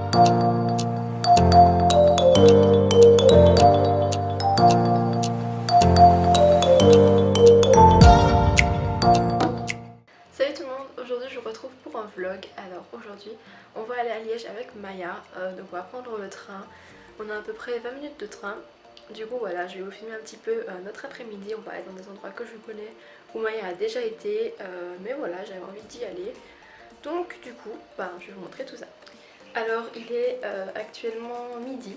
Salut tout le monde, aujourd'hui je vous retrouve pour un vlog. Alors aujourd'hui on va aller à Liège avec Maya, donc on va prendre le train. On a à peu près 20 minutes de train. Du coup voilà, je vais vous filmer un petit peu notre après-midi. On va aller dans des endroits que je connais, où Maya a déjà été, mais voilà, j'avais envie d'y aller. Donc du coup, je vais vous montrer tout ça. Alors il est actuellement midi.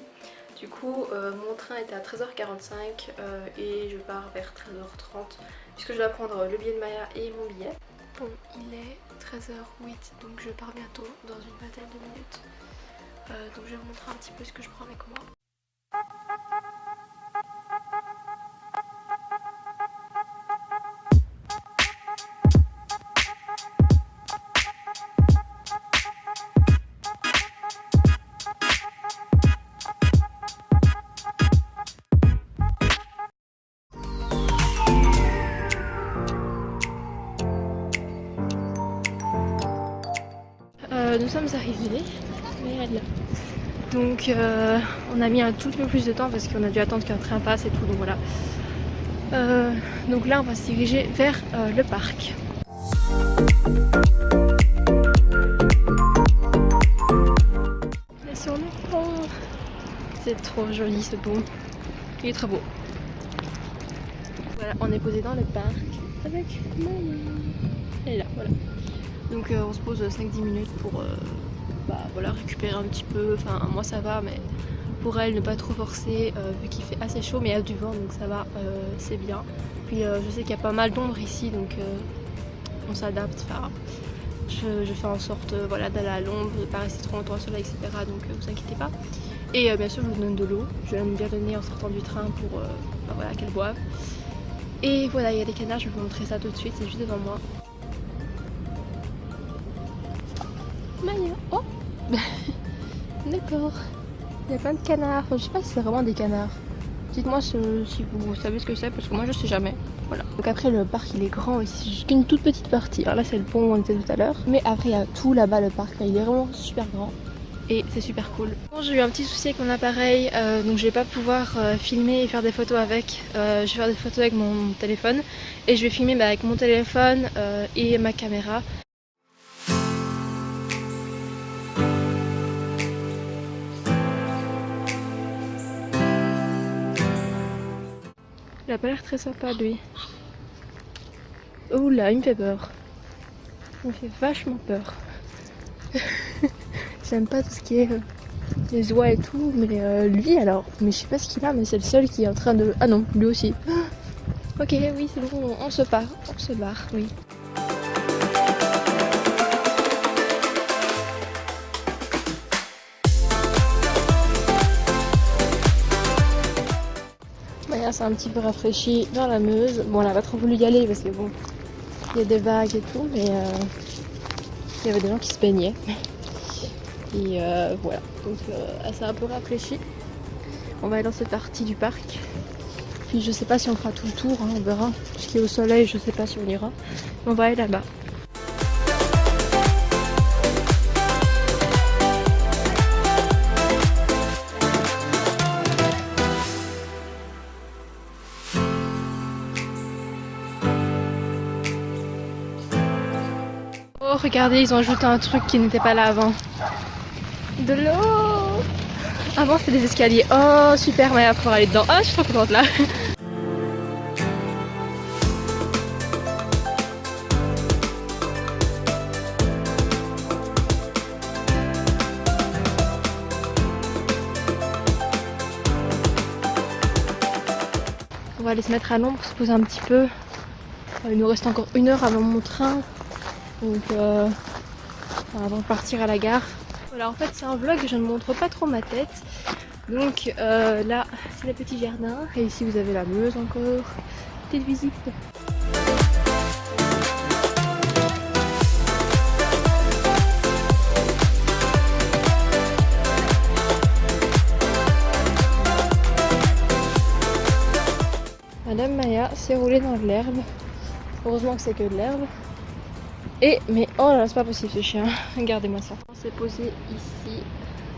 Du coup mon train était à 13h45 et je pars vers 13h30 puisque je dois prendre le billet de Maya et mon billet. Bon, il est 13h08 donc je pars bientôt dans une vingtaine de minutes. Donc je vais vous montrer un petit peu ce que je prends avec moi. Nous sommes arrivés, mais donc on a mis un tout petit peu plus de temps parce qu'on a dû attendre qu'un train passe et tout, donc voilà. Donc là on va se diriger vers le parc. Là sur le pont, c'est trop joli ce pont, il est trop beau. Voilà, on est posé dans le parc avec Maya. Elle est là, voilà. Donc on se pose 5-10 minutes pour voilà, récupérer un petit peu, enfin moi ça va, mais pour elle ne pas trop forcer vu qu'il fait assez chaud, mais il y a du vent donc ça va, c'est bien. Puis je sais qu'il y a pas mal d'ombre ici donc on s'adapte, enfin, je fais en sorte voilà, d'aller à l'ombre, de ne pas rester trop longtemps au soleil, etc. Donc vous inquiétez pas. Et bien sûr je vous donne de l'eau, je vais bien donner en sortant du train pour voilà, qu'elle boive. Et voilà, il y a des canards, je vais vous montrer ça tout de suite, c'est juste devant moi. Maya, oh d'accord, il y a plein de canards, enfin, je sais pas si c'est vraiment des canards. Dites-moi si vous savez ce que c'est, parce que moi je sais jamais. Voilà. Donc après le parc il est grand aussi, c'est juste qu'une toute petite partie. Alors là c'est le pont où on était tout à l'heure. Mais après il y a tout là-bas le parc, il est vraiment super grand. Et c'est super cool. Bon, j'ai eu un petit souci avec mon appareil, donc je vais pas pouvoir filmer et faire des photos avec. Je vais faire des photos avec mon téléphone. Et je vais filmer avec mon téléphone et ma caméra. Il a pas l'air très sympa lui. Oh là, il me fait peur. Il me fait vachement peur. J'aime pas tout ce qui est les oies et tout, mais lui alors, mais je sais pas ce qu'il a, mais c'est le seul qui est en train de... Ah non, lui aussi. Ok, oui c'est bon, on se barre, oui. Maya s'est un petit peu rafraîchie dans la Meuse. Bon, elle a pas trop voulu y aller parce que bon, il y a des vagues et tout, mais il y avait des gens qui se baignaient. Et voilà, donc elle s'est un peu rafraîchie. On va aller dans cette partie du parc. Puis je sais pas si on fera tout le tour, hein, on verra. Parce qu'il est au soleil, je sais pas si on ira. On va aller là-bas. Oh regardez, ils ont ajouté un truc qui n'était pas là avant. De l'eau. Avant c'était des escaliers. Oh super, mais après aller dedans. Ah je suis trop contente là. On va aller se mettre à l'ombre, se poser un petit peu. Il nous reste encore 1 heure avant mon train. Donc avant de partir à la gare. Voilà, en fait c'est un vlog, je ne montre pas trop ma tête. Donc là c'est le petit jardin. Et ici vous avez la Meuse encore. Petite visite. Madame Maya s'est roulée dans de l'herbe. Heureusement que c'est que de l'herbe. Et mais oh là là, c'est pas possible ce chien, regardez-moi ça. On s'est posé ici,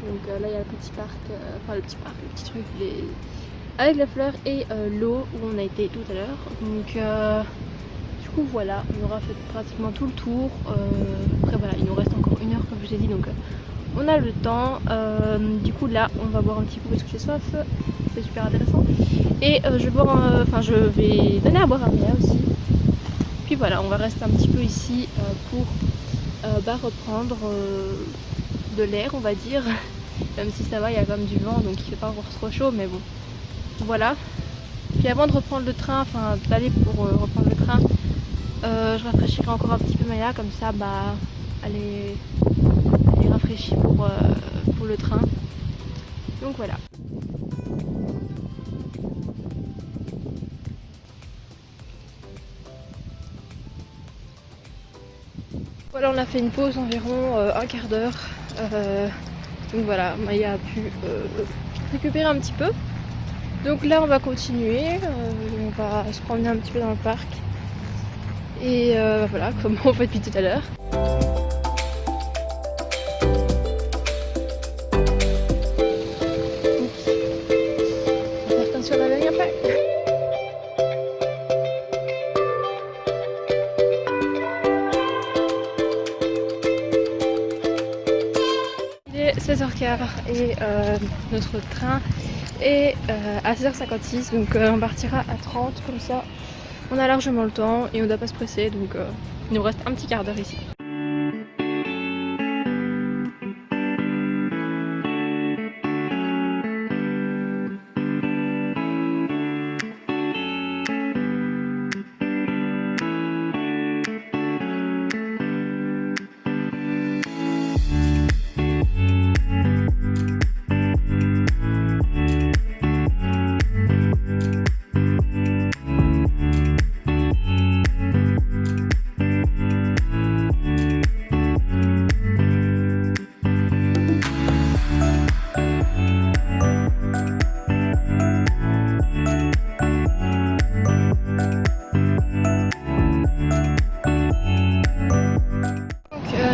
donc là il y a le petit parc, enfin le petit parc, le petit truc avec la fleur et l'eau où on a été tout à l'heure. Donc du coup voilà, on aura fait pratiquement tout le tour. Après voilà, il nous reste encore 1 heure comme je vous ai dit, donc on a le temps. Du coup là on va boire un petit coup parce que j'ai soif, c'est super intéressant. Et je vais boire, enfin je vais donner à boire à Mia aussi. Puis voilà, on va rester un petit peu ici pour reprendre de l'air on va dire. Même si ça va, il y a quand même du vent donc il fait pas encore trop chaud, mais bon. Voilà. Puis avant de reprendre le train, enfin d'aller pour reprendre le train, je rafraîchirai encore un petit peu Maya, comme ça bah elle est rafraîchie pour le train. Donc voilà. Voilà, on a fait une pause environ un quart d'heure. Donc voilà, Maya a pu récupérer un petit peu. Donc là on va continuer, on va se promener un petit peu dans le parc. Et voilà, comme on fait depuis tout à l'heure. On va faire attention, on n'avait rien fait. Il est 16h15 et notre train est à 16h56, donc on partira à 30, comme ça on a largement le temps et on ne doit pas se presser, donc il nous reste un petit quart d'heure ici.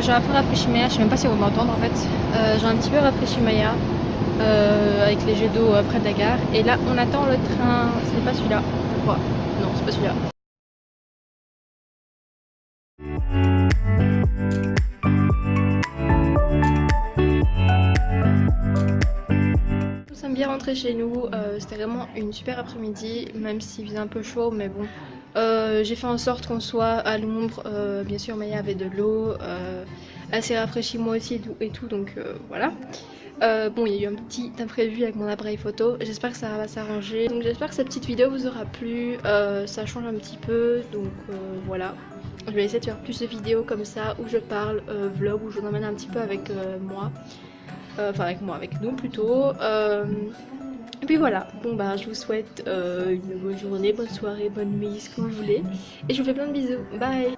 J'ai un peu rafraîchi Maya, je sais même pas si vous m'entendez en fait. J'ai un petit peu rafraîchi Maya avec les jets d'eau près de la gare. Et là on attend le train, c'est pas celui-là, je crois. Non, c'est pas celui-là. Nous sommes bien rentrés chez nous, c'était vraiment une super après-midi, même s'il faisait un peu chaud, mais bon. J'ai fait en sorte qu'on soit à l'ombre, bien sûr Maya avait de l'eau, elle s'est rafraîchie moi aussi et tout, donc voilà. Bon, il y a eu un petit imprévu avec mon appareil photo, j'espère que ça va s'arranger. Donc j'espère que cette petite vidéo vous aura plu, ça change un petit peu, donc voilà. Je vais essayer de faire plus de vidéos comme ça, où je parle, vlog, où je vous emmène un petit peu avec moi. Enfin avec nous plutôt. Et puis voilà, bon bah je vous souhaite une bonne journée, bonne soirée, bonne nuit, ce que vous voulez. Et je vous fais plein de bisous, bye.